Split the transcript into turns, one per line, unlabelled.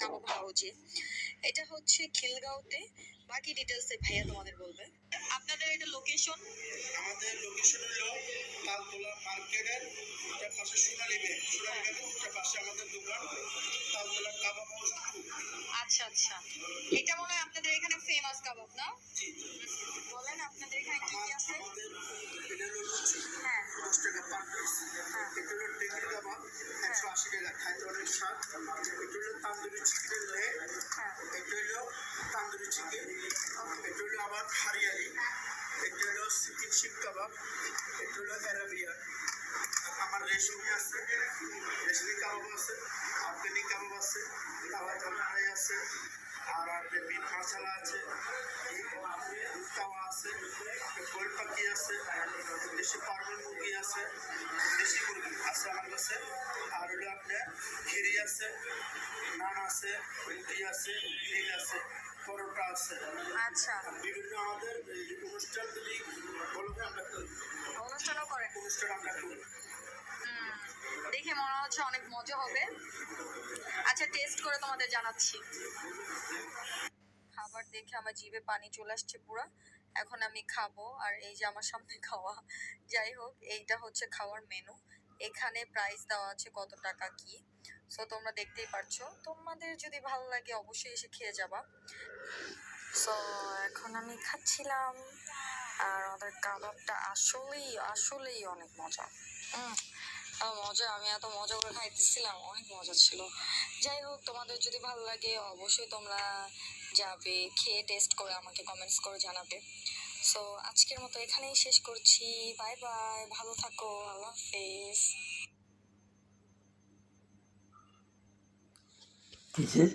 কাবাব হাউজে। এটা হচ্ছে খিলগাঁওতে। বাকি ডিটেলসে ভাইয়া তোমাদের বলবে। আপনাদের এটা লোকেশন?
আমাদের লোকেশন হলো তালতলা মার্কেটের ওটার পাশে সোনালী ব্যাংক, সোনালী ব্যাংকের ওটার পাশে আমাদের দোকান, তালতলা কাবাব হাউস 2।
আচ্ছা আচ্ছা, এটা মনে হয় আপনাদের এখানে ফেমাস কাবাব না?
জি।
বলেন আপনাদের এখানে কি কি আছে?
আমাদের এটা হলো লুচি,
হ্যাঁ
10 টাকা পার পিস।
হ্যাঁ
এটা হলো টেকির কাবাব, 180 টাকা, খাইতে অনেক স্বাদ। এটা হলো তান্দুরি চিকেনের লেগ,
হ্যাঁ
এটা হলো তান্দুরি চিকেন, এটা হলো আবার হারিয়ালি, এটা হলো চিকেন শিক কাবাব, এটা হলো অ্যারাবিয়ান। আমার রেশমি আছে, রেশমি কাবাব আছে, আফগানি কাবাব আছে, কাবাব কালাই আছে, আর আপনার মিট মশলা আছে, তাওয়া আছে, গোল পাখি আছে, দেশি পার্বল মুরগি আছে, দেশি মুরগি আছে আমার কাছে। আর হলো আপনার ঘিরি আছে, নান আছে, রুটি আছে, গ্রিল আছে, পরোটা আছে।
আচ্ছা,
বিভিন্ন আমাদের এই অনুষ্ঠান যদি বলবে আমরা করি,
অনুষ্ঠানও করেন?
অনুষ্ঠান আমরা করি।
দেখে মনে হচ্ছে অনেক মজা হবে। আচ্ছা, টেস্ট করে তোমাদের জানাচ্ছি। খাবার দেখে আমার জিভে পানি চলে আসছে পুরো। এখন আমি খাবো, আর এই যে আমার সামনে খাওয়া। যাই হোক, এইটা হচ্ছে খাওয়ার মেনু। এখানে প্রাইস দেওয়া আছে কত টাকা কি। সো তোমরা দেখতেই পারছো। তোমাদের যদি ভালো লাগে অবশ্যই এসে খেয়ে যাবা। সো এখন আমি খাচ্ছিলাম, আর ওদের কাবাবটা আসলেই আসলেই অনেক মজা। মজা, আমি এত মজা করে খাইতেছিলাম, অনেক মজা ছিল। যাই হোক, তোমাদের যদি ভালো লাগে অবশ্যই তোমরা যাবে, খেয়ে টেস্ট করে আমাকে কমেন্টস করে জানাবে। সো আজকের মতো এখানেই শেষ করছি। বাই বাই, ভালো থাকো, আল্লাহ হাফেজ।
কিসের